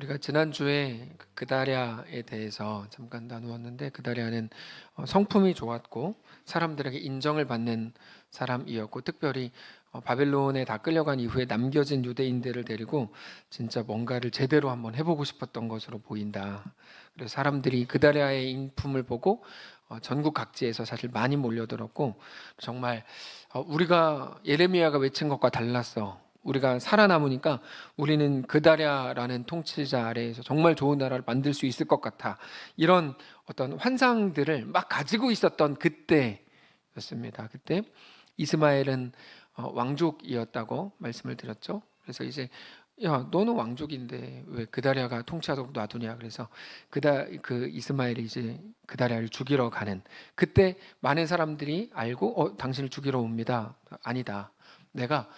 우리가 지난주에 그다랴에 대해서 잠깐 나누었는데, 그다랴는 성품이 좋았고 사람들에게 인정을 받는 사람이었고, 특별히 바벨론에 다 끌려간 이후에 남겨진 유대인들을 데리고 진짜 뭔가를 제대로 한번 해보고 싶었던 것으로 보인다. 그래서 사람들이 그다랴의 인품을 보고 전국 각지에서 사실 많이 몰려들었고, 정말 우리가 예레미야가 외친 것과 달랐어. 우리가 살아남으니까 우리는 그다랴라는 통치자 아래에서 정말 좋은 나라를 만들 수 있을 것 같아. 이런 어떤 환상들을 막 가지고 있었던 그때였습니다. 그때 이스마엘은 왕족이었다고 말씀을 드렸죠. 그래서 이제 야, 너는 왕족인데 왜 그다랴가 통치하도록 놔두냐. 그래서 그 이스마엘이 이제 그다랴를 죽이러 가는, 그때 많은 사람들이 알고 당신을 죽이러 옵니다. 아니다. 내가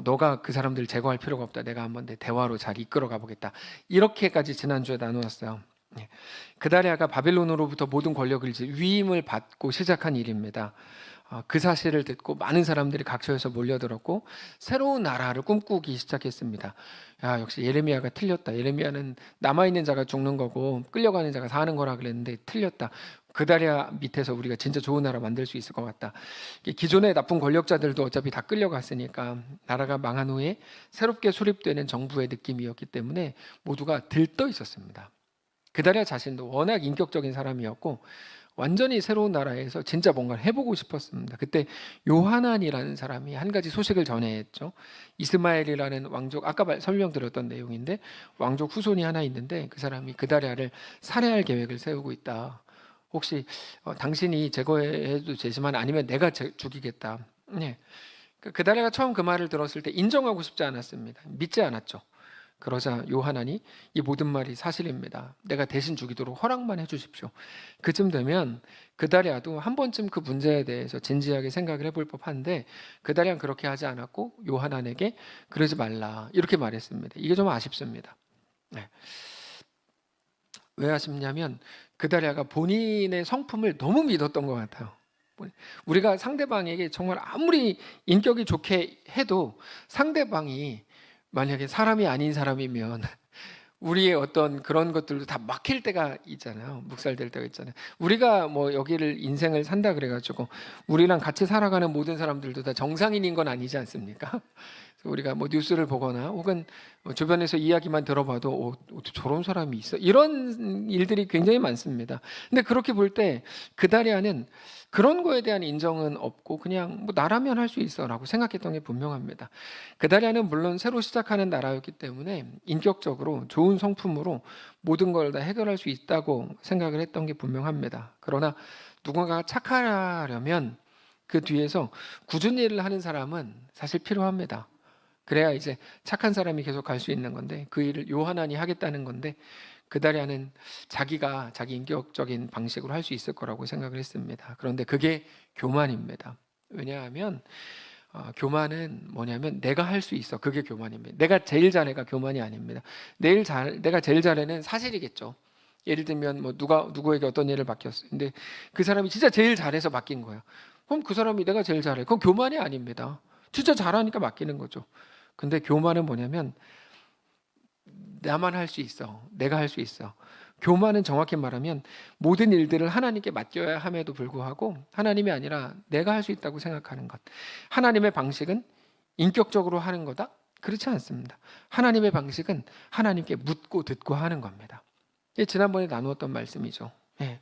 너가 그 사람들을 제거할 필요가 없다. 내가 한번 내 대화로 잘 이끌어 가보겠다. 이렇게까지 지난주에 나누었어요. 예. 그다랴가 바벨론으로부터 모든 권력을 이제 위임을 받고 시작한 일입니다. 그 사실을 듣고 많은 사람들이 각처에서 몰려들었고 새로운 나라를 꿈꾸기 시작했습니다. 야, 역시 예레미야가 틀렸다. 예레미야는 남아있는 자가 죽는 거고 끌려가는 자가 사는 거라 그랬는데 틀렸다. 그다랴 밑에서 우리가 진짜 좋은 나라 만들 수 있을 것 같다. 기존의 나쁜 권력자들도 어차피 다 끌려갔으니까 나라가 망한 후에 새롭게 수립되는 정부의 느낌이었기 때문에 모두가 들떠 있었습니다. 그다랴 자신도 워낙 인격적인 사람이었고 완전히 새로운 나라에서 진짜 뭔가를 해보고 싶었습니다. 그때 요하난이라는 사람이 한 가지 소식을 전해했죠. 이스마엘이라는 왕족, 아까 설명드렸던 내용인데 왕족 후손이 하나 있는데 그 사람이 그다랴를 살해할 계획을 세우고 있다. 혹시 당신이 제거해도 되지만 아니면 내가 죽이겠다. 네. 그다랴가 처음 그 말을 들었을 때 인정하고 싶지 않았습니다. 믿지 않았죠. 그러자 요하난이 이 모든 말이 사실입니다. 내가 대신 죽이도록 허락만 해주십시오. 그쯤 되면 그다랴도 한 번쯤 그 문제에 대해서 진지하게 생각을 해볼 법한데 그다랴는 그렇게 하지 않았고 요하난에게 그러지 말라 이렇게 말했습니다. 이게 좀 아쉽습니다. 네. 왜 아쉽냐면 그다랴가 본인의 성품을 너무 믿었던 것 같아요. 우리가 상대방에게 정말 아무리 인격이 좋게 해도 상대방이 만약에 사람이 아닌 사람이면 우리의 어떤 그런 것들도 다 막힐 때가 있잖아요. 묵살될 때가 있잖아요. 우리가 뭐 여기를 인생을 산다 그래가지고 우리랑 같이 살아가는 모든 사람들도 다 정상인인 건 아니지 않습니까? 우리가 뭐 뉴스를 보거나 혹은 주변에서 이야기만 들어봐도 저런 사람이 있어, 이런 일들이 굉장히 많습니다. 근데 그렇게 볼 때 그다리아는 그런 거에 대한 인정은 없고 그냥 뭐 나라면 할 수 있어라고 생각했던 게 분명합니다. 그다리아는 물론 새로 시작하는 나라였기 때문에 인격적으로 좋은 성품으로 모든 걸 다 해결할 수 있다고 생각을 했던 게 분명합니다. 그러나 누군가가 착하려면 그 뒤에서 굳은 일을 하는 사람은 사실 필요합니다. 그래야 이제 착한 사람이 계속 갈 수 있는 건데 그 일을 요하난이 하겠다는 건데 그다리아는 자기가 자기 인격적인 방식으로 할 수 있을 거라고 생각을 했습니다. 그런데 그게 교만입니다. 왜냐하면 교만은 뭐냐면 내가 할 수 있어. 그게 교만입니다. 내가 제일 잘해가 교만이 아닙니다. 내가 제일 잘해는 사실이겠죠. 예를 들면 뭐 누구에게 어떤 일을 맡겼어요. 근데 그 사람이 진짜 제일 잘해서 맡긴 거예요. 그럼 그 사람이 내가 제일 잘해. 그건 교만이 아닙니다. 진짜 잘하니까 맡기는 거죠. 근데 교만은 뭐냐면 나만 할 수 있어. 내가 할 수 있어. 교만은 정확히 말하면 모든 일들을 하나님께 맡겨야 함에도 불구하고 하나님이 아니라 내가 할 수 있다고 생각하는 것. 하나님의 방식은 인격적으로 하는 거다? 그렇지 않습니다. 하나님의 방식은 하나님께 묻고 듣고 하는 겁니다. 지난번에 나누었던 말씀이죠. 예.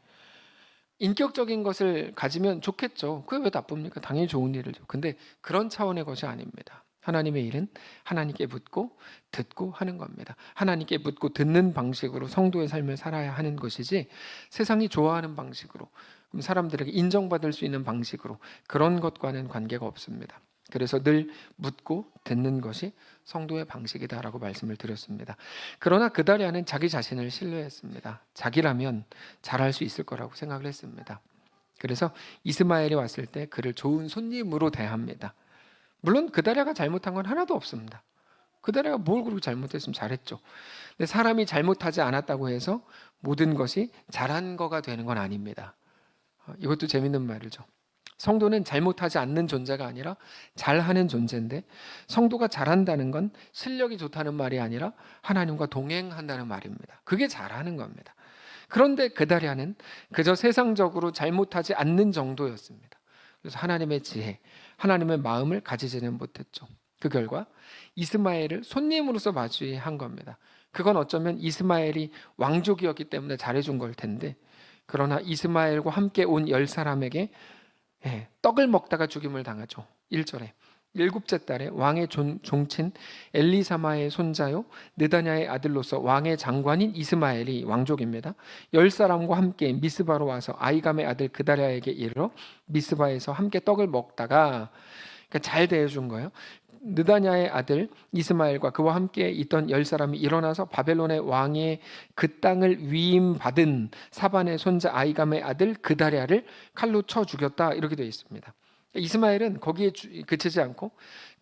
인격적인 것을 가지면 좋겠죠. 그게 왜 나쁩니까? 당연히 좋은 일이죠. 근데 그런 차원의 것이 아닙니다. 하나님의 일은 하나님께 묻고 듣고 하는 겁니다. 하나님께 묻고 듣는 방식으로 성도의 삶을 살아야 하는 것이지 세상이 좋아하는 방식으로, 사람들에게 인정받을 수 있는 방식으로 그런 것과는 관계가 없습니다. 그래서 늘 묻고 듣는 것이 성도의 방식이다라고 말씀을 드렸습니다. 그러나 그다리아는 자기 자신을 신뢰했습니다. 자기라면 잘할 수 있을 거라고 생각을 했습니다. 그래서 이스마엘이 왔을 때 그를 좋은 손님으로 대합니다. 물론 그다리아가 잘못한 건 하나도 없습니다. 그다리아가 뭘 그렇게 잘못했으면 잘했죠. 근데 사람이 잘못하지 않았다고 해서 모든 것이 잘한 거가 되는 건 아닙니다. 이것도 재밌는 말이죠. 성도는 잘못하지 않는 존재가 아니라 잘하는 존재인데, 성도가 잘한다는 건 실력이 좋다는 말이 아니라 하나님과 동행한다는 말입니다. 그게 잘하는 겁니다. 그런데 그다랴는 그저 세상적으로 잘못하지 않는 정도였습니다. 그래서 하나님의 지혜, 하나님의 마음을 가지지는 못했죠. 그 결과 이스마엘을 손님으로서 맞이한 겁니다. 그건 어쩌면 이스마엘이 왕족이었기 때문에 잘해준 걸 텐데, 그러나 이스마엘과 함께 온 10사람에게 떡을 먹다가 죽임을 당하죠. 1절에 일곱째 달에 왕의 종친 엘리사마의 손자요 느다냐의 아들로서 왕의 장관인 이스마엘이 왕족입니다. 10사람과 함께 미스바로 와서 아이감의 아들 그다랴에게 이르러 미스바에서 함께 떡을 먹다가, 그러니까 잘 대해준 거예요. 느다냐의 아들 이스마엘과 그와 함께 있던 10사람이 일어나서 바벨론의 왕의 그 땅을 위임받은 사반의 손자 아이감의 아들 그다랴를 칼로 쳐 죽였다, 이렇게 되어 있습니다. 이스마엘은 거기에 그치지 않고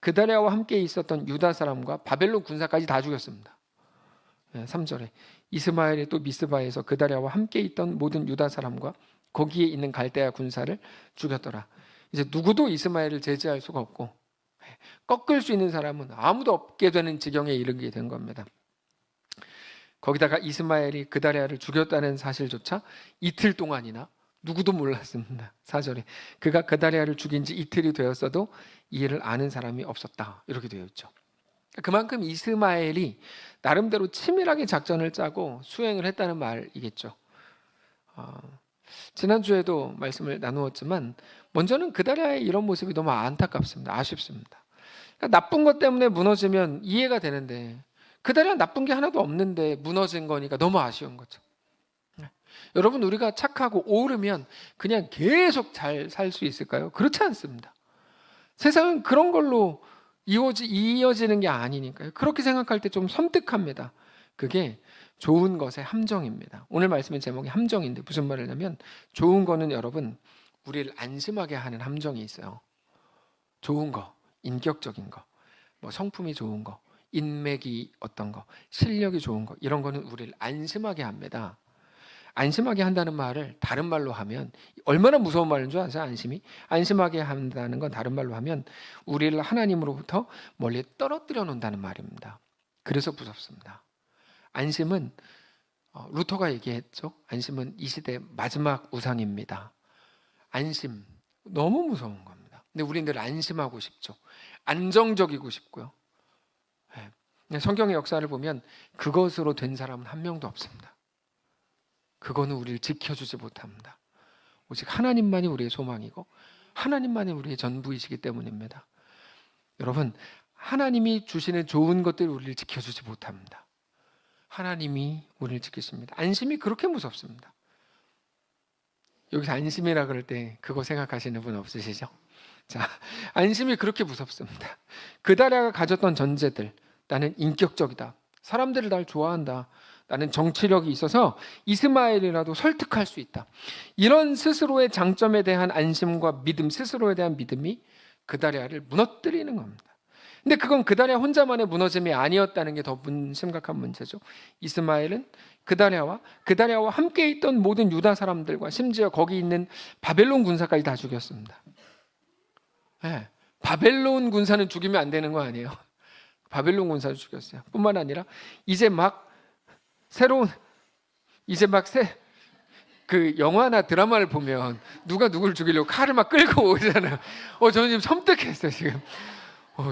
그다랴와 함께 있었던 유다 사람과 바벨론 군사까지 다 죽였습니다. 3절에 이스마엘이 또 미스바에서 그다랴와 함께 있던 모든 유다 사람과 거기에 있는 갈대아 군사를 죽였더라. 이제 누구도 이스마엘을 제지할 수가 없고 꺾을 수 있는 사람은 아무도 없게 되는 지경에 이르게 된 겁니다. 거기다가 이스마엘이 그다랴를 죽였다는 사실조차 이틀 동안이나 누구도 몰랐습니다. 4절에 그가 그다랴를 죽인 지 이틀이 되었어도 이 일을 아는 사람이 없었다, 이렇게 되어 있죠. 그만큼 이스마엘이 나름대로 치밀하게 작전을 짜고 수행을 했다는 말이겠죠. 지난주에도 말씀을 나누었지만 먼저는 그다랴의 이런 모습이 너무 안타깝습니다. 아쉽습니다. 그러니까 나쁜 것 때문에 무너지면 이해가 되는데, 그다랴는 나쁜 게 하나도 없는데 무너진 거니까 너무 아쉬운 거죠. 여러분, 우리가 착하고 오르면 그냥 계속 잘 살 수 있을까요? 그렇지 않습니다. 세상은 그런 걸로 이어지는 게 아니니까요. 그렇게 생각할 때 좀 섬뜩합니다. 그게 좋은 것의 함정입니다. 오늘 말씀의 제목이 함정인데 무슨 말을 하냐면, 좋은 거는 여러분 우리를 안심하게 하는 함정이 있어요. 좋은 거, 인격적인 거, 뭐 성품이 좋은 거, 인맥이 어떤 거, 실력이 좋은 거, 이런 거는 우리를 안심하게 합니다. 안심하게 한다는 말을 다른 말로 하면 얼마나 무서운 말인 줄 아세요? 안심하게 한다는 건 다른 말로 하면 우리를 하나님으로부터 멀리 떨어뜨려 놓는다는 말입니다. 그래서 무섭습니다. 안심은 루터가 얘기했죠. 안심은 이 시대의 마지막 우상입니다. 안심, 너무 무서운 겁니다. 근데 우리는 늘 안심하고 싶죠. 안정적이고 싶고요. 성경의 역사를 보면 그것으로 된 사람은 한 명도 없습니다. 그거는 우리를 지켜주지 못합니다. 오직 하나님만이 우리의 소망이고 하나님만이 우리의 전부이시기 때문입니다. 여러분, 하나님이 주시는 좋은 것들이 우리를 지켜주지 못합니다. 하나님이 우리를 지키십니다. 안심이 그렇게 무섭습니다. 여기서 안심이라 그럴 때 그거 생각하시는 분 없으시죠? 자, 안심이 그렇게 무섭습니다. 그다랴가 가졌던 전제들, 나는 인격적이다, 사람들을 날 좋아한다, 나는 정치력이 있어서 이스마엘이라도 설득할 수 있다, 이런 스스로의 장점에 대한 안심과 믿음, 스스로에 대한 믿음이 그다랴를 무너뜨리는 겁니다. 근데 그건 그다랴 혼자만의 무너짐이 아니었다는 게 더 심각한 문제죠. 이스마엘은 그다랴와 함께 있던 모든 유다 사람들과 심지어 거기 있는 바벨론 군사까지 다 죽였습니다. 네, 바벨론 군사는 죽이면 안 되는 거 아니에요. 바벨론 군사를 죽였어요. 뿐만 아니라 이제 막 그 영화나 드라마를 보면 누가 누구를 죽이려고 칼을 막 끌고 오잖아요. 저는 지금 섬뜩했어요 지금.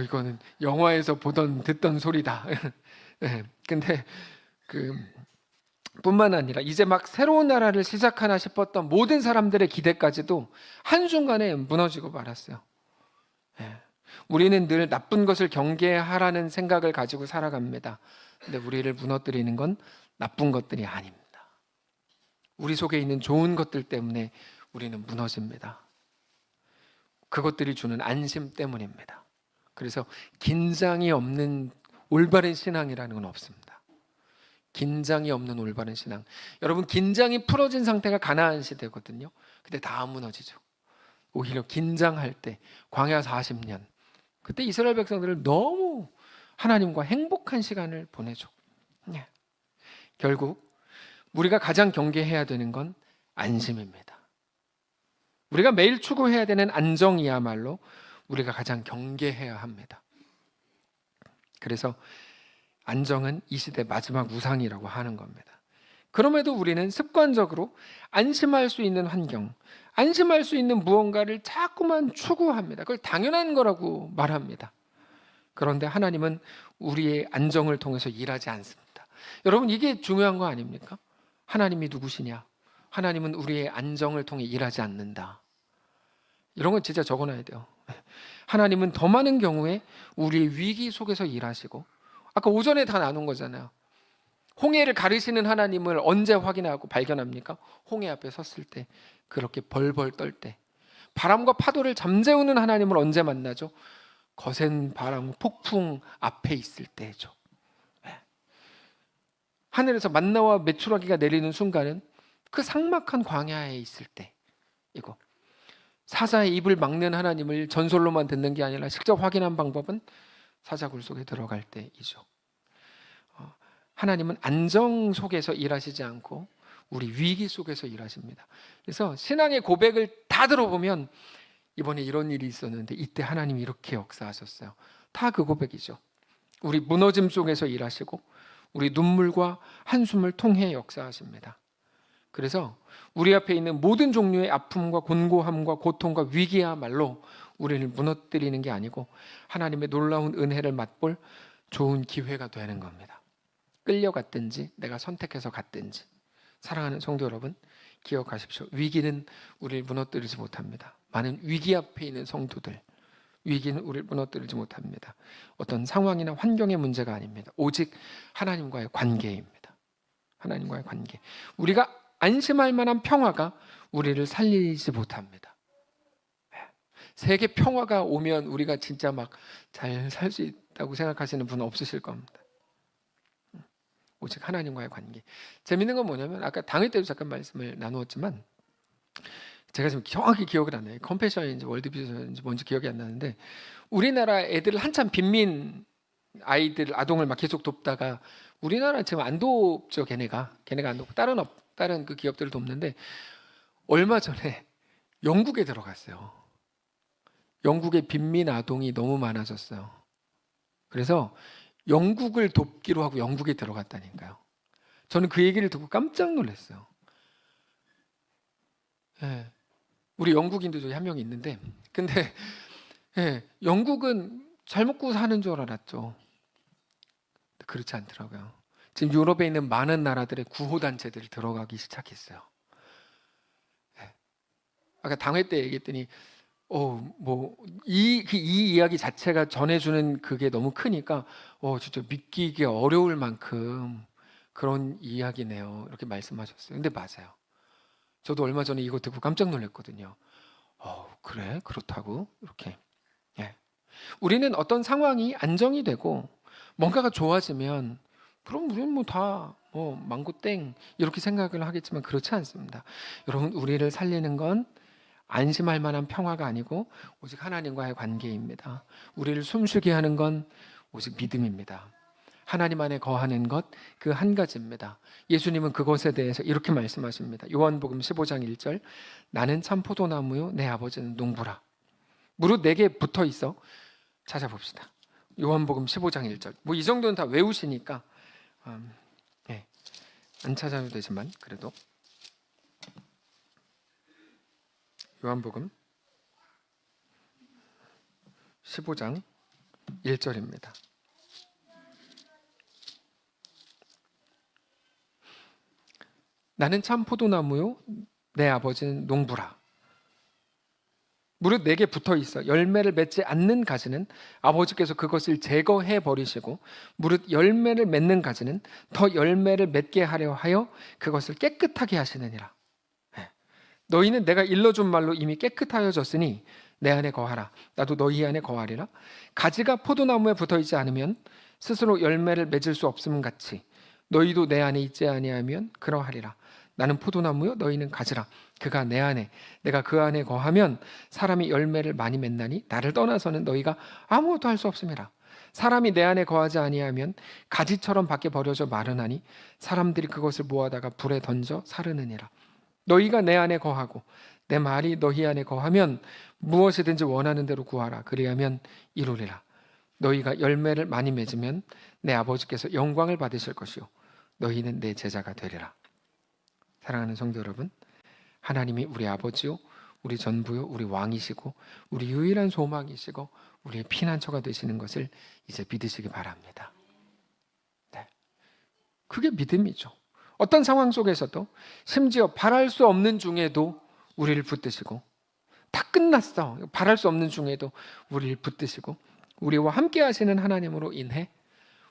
이거는 영화에서 듣던 소리다. 네, 근데 뿐만 아니라 이제 막 새로운 나라를 시작하나 싶었던 모든 사람들의 기대까지도 한순간에 무너지고 말았어요. 네, 우리는 늘 나쁜 것을 경계하라는 생각을 가지고 살아갑니다. 근데 우리를 무너뜨리는 건 나쁜 것들이 아닙니다. 우리 속에 있는 좋은 것들 때문에 우리는 무너집니다. 그것들이 주는 안심 때문입니다. 그래서 긴장이 없는 올바른 신앙이라는 건 없습니다. 긴장이 없는 올바른 신앙. 여러분, 긴장이 풀어진 상태가 가나안 시대거든요. 근데 다 무너지죠. 오히려 긴장할 때 광야 40년, 그때 이스라엘 백성들을 너무 하나님과 행복한 시간을 보내죠. 결국 우리가 가장 경계해야 되는 건 안심입니다. 우리가 매일 추구해야 되는 안정이야말로 우리가 가장 경계해야 합니다. 그래서 안정은 이 시대 마지막 우상이라고 하는 겁니다. 그럼에도 우리는 습관적으로 안심할 수 있는 환경, 안심할 수 있는 무언가를 자꾸만 추구합니다. 그걸 당연한 거라고 말합니다. 그런데 하나님은 우리의 안정을 통해서 일하지 않습니다. 여러분, 이게 중요한 거 아닙니까? 하나님이 누구시냐? 하나님은 우리의 안정을 통해 일하지 않는다. 이런 건 진짜 적어놔야 돼요. 하나님은 더 많은 경우에 우리의 위기 속에서 일하시고, 아까 오전에 다 나눈 거잖아요. 홍해를 가르시는 하나님을 언제 확인하고 발견합니까? 홍해 앞에 섰을 때, 그렇게 벌벌 떨 때. 바람과 파도를 잠재우는 하나님을 언제 만나죠? 거센 바람, 폭풍 앞에 있을 때죠. 하늘에서 만나와 메추라기가 내리는 순간은 그 삭막한 광야에 있을 때, 이거 사자의 입을 막는 하나님을 전설로만 듣는 게 아니라 직접 확인한 방법은 사자굴 속에 들어갈 때이죠. 하나님은 안정 속에서 일하시지 않고 우리 위기 속에서 일하십니다. 그래서 신앙의 고백을 다 들어보면 이번에 이런 일이 있었는데 이때 하나님이 이렇게 역사하셨어요. 다 그 고백이죠. 우리 무너짐 속에서 일하시고 우리 눈물과 한숨을 통해 역사하십니다. 그래서 우리 앞에 있는 모든 종류의 아픔과 곤고함과 고통과 위기야말로 우리를 무너뜨리는 게 아니고 하나님의 놀라운 은혜를 맛볼 좋은 기회가 되는 겁니다. 끌려갔든지 내가 선택해서 갔든지. 사랑하는 성도 여러분, 기억하십시오. 위기는 우리를 무너뜨리지 못합니다. 많은 위기 앞에 있는 성도들, 위기는 우리를 무너뜨리지 못합니다. 어떤 상황이나 환경의 문제가 아닙니다. 오직 하나님과의 관계입니다. 하나님과의 관계. 우리가 안심할 만한 평화가 우리를 살리지 못합니다. 세계 평화가 오면 우리가 진짜 막 잘 살 수 있다고 생각하시는 분은 없으실 겁니다. 오직 하나님과의 관계. 재밌는 건 뭐냐면 아까 당일 때도 잠깐 말씀을 나누었지만 제가 지금 정확히 기억을 안 나요. 컴패션인지 월드비전인지 뭔지 기억이 안 나는데 우리나라 애들을 한참 빈민 아이들 아동을 막 계속 돕다가 우리나라 지금 안 돕죠. 걔네가 안 돕고 다른 그 기업들을 돕는데 얼마 전에 영국에 들어갔어요. 영국의 빈민 아동이 너무 많아졌어요. 그래서 영국을 돕기로 하고 영국에 들어갔다니까요. 저는 그 얘기를 듣고 깜짝 놀랐어요. 예, 우리 영국인도 저기 한 명 있는데 근데 영국은 잘 먹고 사는 줄 알았죠. 그렇지 않더라고요. 지금 유럽에 있는 많은 나라들의 구호단체들이 들어가기 시작했어요. 아까 당회 때 얘기했더니 이 이야기 자체가 전해주는 그게 너무 크니까 진짜 믿기기 어려울 만큼 그런 이야기네요. 이렇게 말씀하셨어요. 근데 맞아요. 저도 얼마 전에 이거 듣고 깜짝 놀랐거든요. 그래? 그렇다고? 이렇게. 예. 우리는 어떤 상황이 안정이 되고 뭔가가 좋아지면 그럼 우리는 뭐 다 망고땡 이렇게 생각을 하겠지만 그렇지 않습니다. 여러분, 우리를 살리는 건 안심할 만한 평화가 아니고 오직 하나님과의 관계입니다. 우리를 숨쉬게 하는 건 오직 믿음입니다. 하나님 안에 거하는 것 그 한 가지입니다. 예수님은 그것에 대해서 이렇게 말씀하십니다. 요한복음 15장 1절 나는 참 포도나무요 내 아버지는 농부라. 무릇 내게 붙어 있어. 찾아봅시다. 요한복음 15장 1절. 뭐 이 정도는 다 외우시니까 안 찾아도 되지만 그래도 요한복음 15장 1절입니다. 나는 참 포도나무요 내 아버지는 농부라. 무릇 내게 붙어 있어 열매를 맺지 않는 가지는 아버지께서 그것을 제거해 버리시고 무릇 열매를 맺는 가지는 더 열매를 맺게 하려 하여 그것을 깨끗하게 하시느니라. 너희는 내가 일러준 말로 이미 깨끗하여졌으니 내 안에 거하라. 나도 너희 안에 거하리라. 가지가 포도나무에 붙어 있지 않으면 스스로 열매를 맺을 수 없음 같이 너희도 내 안에 있지 아니하면 그러하리라. 나는 포도나무요 너희는 가지라. 그가 내 안에 내가 그 안에 거하면 사람이 열매를 많이 맺나니 나를 떠나서는 너희가 아무것도 할 수 없음이라. 사람이 내 안에 거하지 아니하면 가지처럼 밖에 버려져 마르나니 사람들이 그것을 모아다가 불에 던져 사르느니라. 너희가 내 안에 거하고 내 말이 너희 안에 거하면 무엇이든지 원하는 대로 구하라. 그리하면 이루리라. 너희가 열매를 많이 맺으면 내 아버지께서 영광을 받으실 것이요 너희는 내 제자가 되리라. 사랑하는 성도 여러분, 하나님이 우리 아버지요, 우리 전부요, 우리 왕이시고 우리 유일한 소망이시고 우리의 피난처가 되시는 것을 이제 믿으시기 바랍니다. 네. 그게 믿음이죠. 어떤 상황 속에서도, 심지어 바랄 수 없는 중에도 우리를 붙드시고, 다 끝났어, 바랄 수 없는 중에도 우리를 붙드시고, 우리와 함께 하시는 하나님으로 인해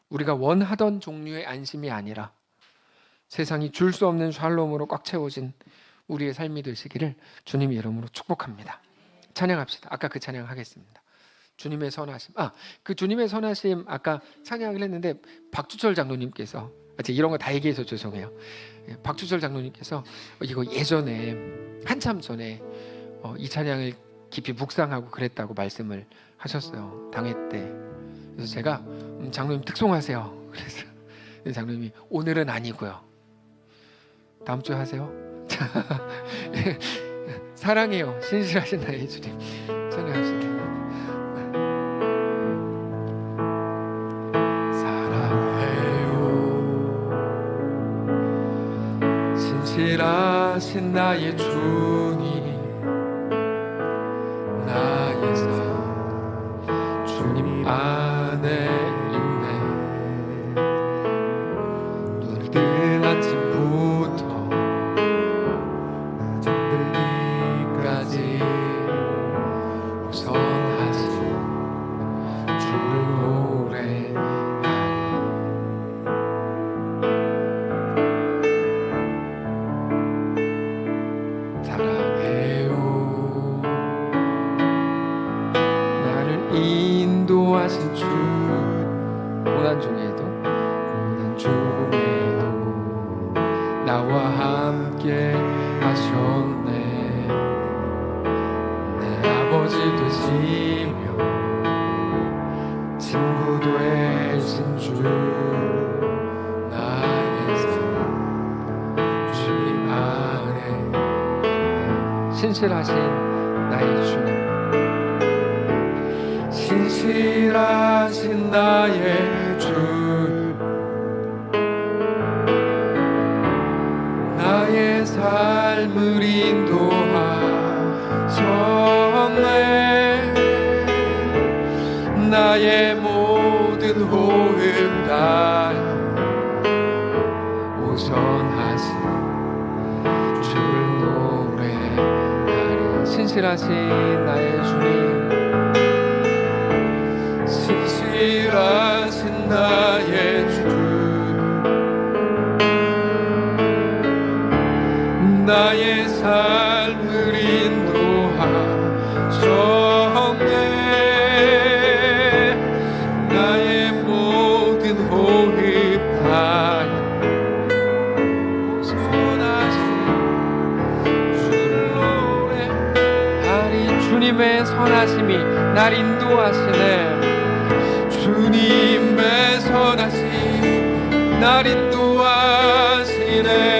우리가 원하던 종류의 안심이 아니라 세상이 줄 수 없는 샬롬으로 꽉 채워진 우리의 삶이 되시기를 주님의 이름으로 축복합니다. 찬양합시다. 아까 그 찬양 하겠습니다. 주님의 선하심. 그 주님의 선하심 아까 찬양을 했는데 박주철 장로님께서, 제가 이런 거 다 얘기해서 죄송해요. 박주철 장로님께서 이거 예전에 한참 전에 이 찬양을 깊이 묵상하고 그랬다고 말씀을 하셨어요. 당회 때. 그래서 제가 장로님 특송하세요. 그래서 장로님이 오늘은 아니고요. 다음 주에 하세요. 사랑해요. 신실하신 나의 주님. 찬양합시다. 사랑해요. 신실하신 나의 주님. 나의 삶 주님 안에 있네. 눈을 뜬 아침부터 잠들기까지 호성하신 주를 노래하리. 사랑해요. 나를 인도하신 주. 고난 중에도 나와 함께 하셨네. 내 아버지 되시며 친구 되신 주. 나의 삶 주님 안에 신실하신 나의 주님. 신실하신 나의 주. 나의 삶을 인도하셨네. 나의 모든 호흡 다 오선하신 주를 노래하리. 신실하신 나의 주님. 신실하신 나의 주. 나의 삶을 인도하셨네. 나의 모든 호흡 다 선하신 주를 노래하리. 주님의 선하심이 날 인도하시네. 주님의 선하심이 날 인도하시네.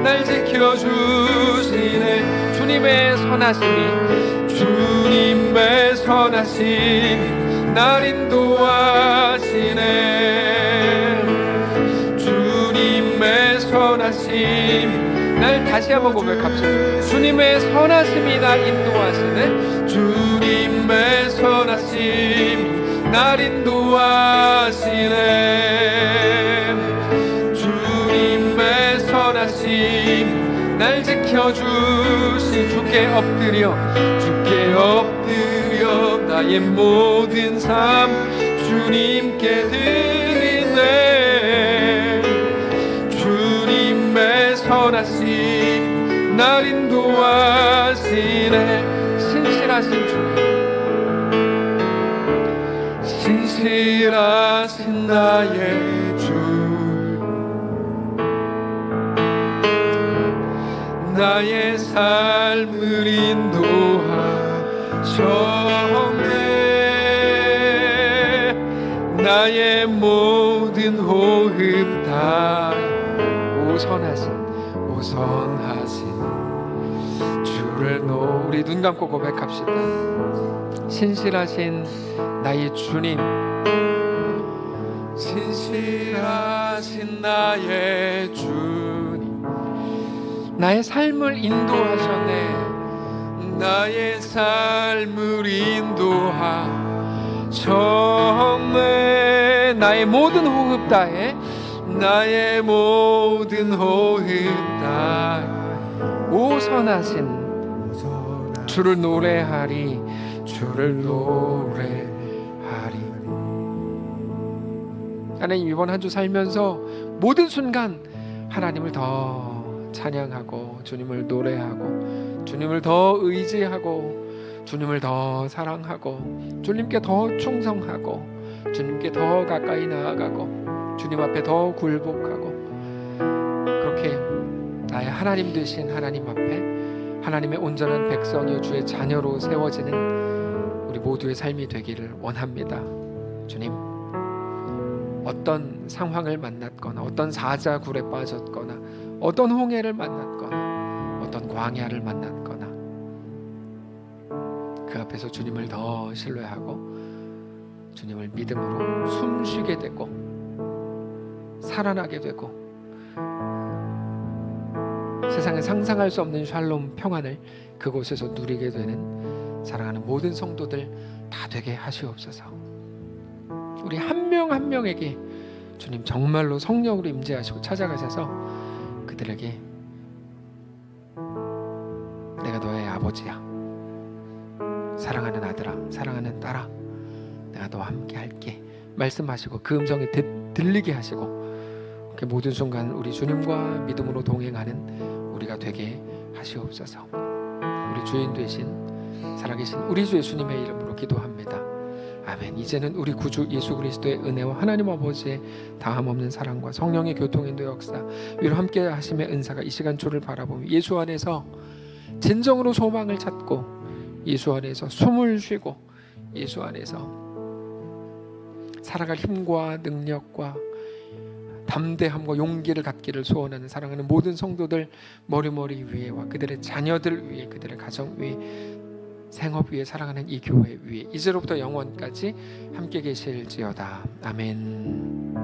날 지켜주시네. 주님의 선하심이, 주님의 선하심이 날 인도하시네. 주님의 선하심이 날 다시 한번 고백합시다. 주님의 선하심이 날 인도하시네. 주님의 선하심이 날 인도하시네. 선하심 날 지켜주신 주께 엎드려 나의 모든 삶 주님께 드리네. 주님의 선하심 날 인도하시네. 신실하신 주님. 신실하신 나의 주. 나의 삶을 인도하셨네. 나의 모든 호흡 다 오선하신 주를 우리 눈 감고 고백합시다. 신실하신 나의 주님, 신실하신 나의 주님, 나의 삶을 인도하셨네. 나의 삶을 인도하셨네. 나의 모든 호흡 다해, 나의 모든 호흡 다해 오선하신 주를 노래하리, 주를 노래하리. 하나님, 이번 한 주 살면서 모든 순간 하나님을 더 찬양하고 주님을 노래하고 주님을 더 의지하고 주님을 더 사랑하고 주님께 더 충성하고 주님께 더 가까이 나아가고 주님 앞에 더 굴복하고, 그렇게 나의 하나님 되신 하나님 앞에 하나님의 온전한 백성이요 주의 자녀로 세워지는 우리 모두의 삶이 되기를 원합니다. 주님, 어떤 상황을 만났거나 어떤 사자굴에 빠졌거나 어떤 홍해를 만났거나 어떤 광야를 만났거나 그 앞에서 주님을 더 신뢰하고 주님을 믿음으로 숨쉬게 되고 살아나게 되고 세상에 상상할 수 없는 샬롬 평안을 그곳에서 누리게 되는 사랑하는 모든 성도들 다 되게 하시옵소서. 우리 한 명 한 명에게 주님 정말로 성령으로 임재하시고 찾아가셔서 그들에게 내가 너의 아버지야, 사랑하는 아들아, 사랑하는 딸아, 내가 너와 함께 할게 말씀하시고 그 음성이 들리게 하시고 그 모든 순간 우리 주님과 믿음으로 동행하는 우리가 되게 하시옵소서. 우리 주인 되신 살아계신 우리 주 예수님의 이름으로 기도합니다. 아멘. 이제는 우리 구주 예수 그리스도의 은혜와 하나님 아버지의 다함없는 사랑과 성령의 교통인도 역사 위로 함께 하심의 은사가 이 시간 주를 바라보며 예수 안에서 진정으로 소망을 찾고 예수 안에서 숨을 쉬고 예수 안에서 살아갈 힘과 능력과 담대함과 용기를 갖기를 소원하는 사랑하는 모든 성도들 머리머리 위에와 그들의 자녀들 위에, 그들의 가정 위에, 생업 위에, 사랑하는 이 교회 위에 이제로부터 영원까지 함께 계실지어다. 아멘.